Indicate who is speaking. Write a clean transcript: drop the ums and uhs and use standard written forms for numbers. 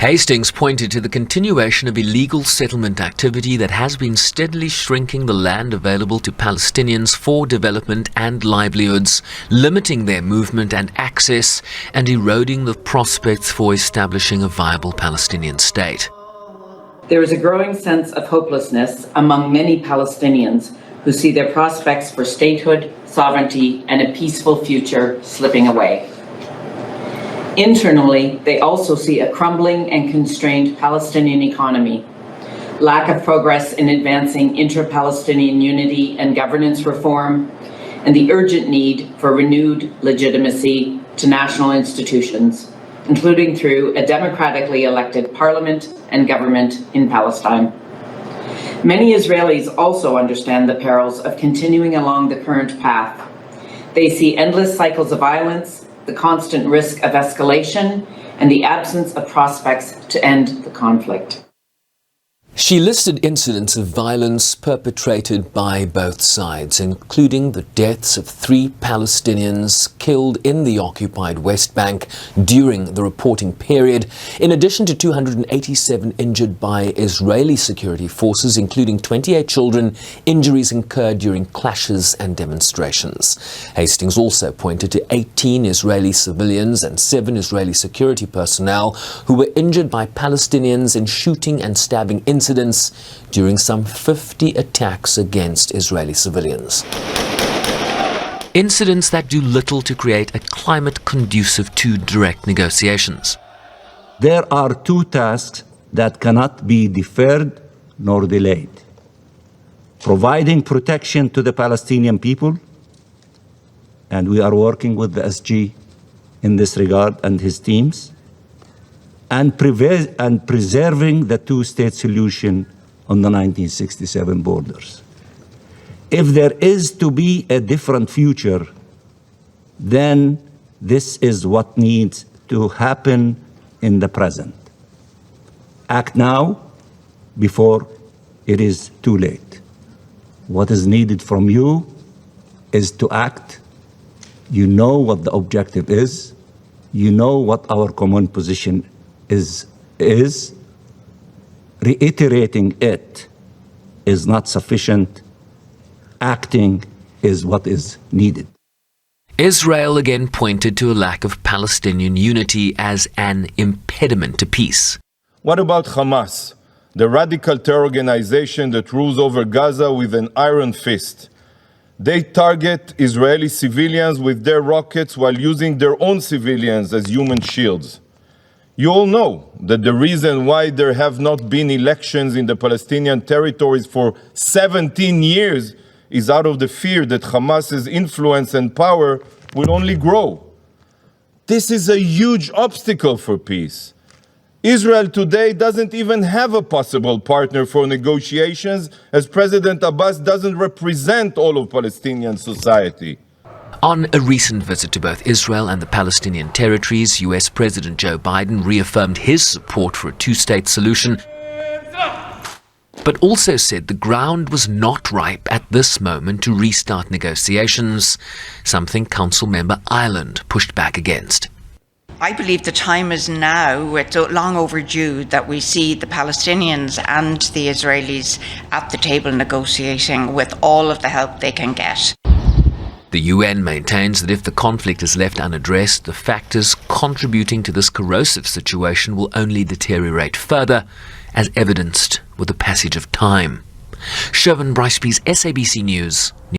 Speaker 1: Hastings pointed to the continuation of illegal settlement activity that has been steadily shrinking the land available to Palestinians for development and livelihoods, limiting their movement and access, and eroding the prospects for establishing a viable Palestinian state.
Speaker 2: There is a growing sense of hopelessness among many Palestinians who see their prospects for statehood, sovereignty, and a peaceful future slipping away. Internally, they also see a crumbling and constrained Palestinian economy, lack of progress in advancing inter-Palestinian unity and governance reform, and the urgent need for renewed legitimacy to national institutions, including through a democratically elected parliament and government in Palestine. Many Israelis also understand the perils of continuing along the current path. They see endless cycles of violence, the constant risk of escalation, and the absence of prospects to end the conflict.
Speaker 1: She listed incidents of violence perpetrated by both sides, including the deaths of 3 Palestinians killed in the occupied West Bank during the reporting period, in addition to 287 injured by Israeli security forces, including 28 children, injuries incurred during clashes and demonstrations. Hastings also pointed to 18 Israeli civilians and 7 Israeli security personnel who were injured by Palestinians in shooting and stabbing incidents during some 50 attacks against Israeli civilians. Incidents that do little to create a climate conducive to direct negotiations.
Speaker 3: There are 2 tasks that cannot be deferred nor delayed: providing protection to the Palestinian people, and we are working with the SG in this regard and his teams, and preserving the 2-state solution on the 1967 borders. If there is to be a different future, then this is what needs to happen in the present. Act now before it is too late. What is needed from you is to act. You know what the objective is. You know what our common position is. Reiterating it is not sufficient. Acting is what is needed.
Speaker 1: Israel again pointed to a lack of Palestinian unity as an impediment to peace.
Speaker 4: What about Hamas, the radical terror organization that rules over Gaza with an iron fist? They target Israeli civilians with their rockets while using their own civilians as human shields. You all know that the reason why there have not been elections in the Palestinian territories for 17 years is out of the fear that Hamas's influence and power will only grow. This is a huge obstacle for peace. Israel today doesn't even have a possible partner for negotiations, as President Abbas doesn't represent all of Palestinian society.
Speaker 1: On a recent visit to both Israel and the Palestinian territories, US President Joe Biden reaffirmed his support for a 2-state solution, but also said the ground was not ripe at this moment to restart negotiations, something Council member Ireland pushed back against.
Speaker 5: I believe the time is now, it's long overdue, that we see the Palestinians and the Israelis at the table negotiating with all of the help they can get.
Speaker 1: The UN maintains that if the conflict is left unaddressed, the factors contributing to this corrosive situation will only deteriorate further, as evidenced with the passage of time. Shervin Bryceby's SABC News.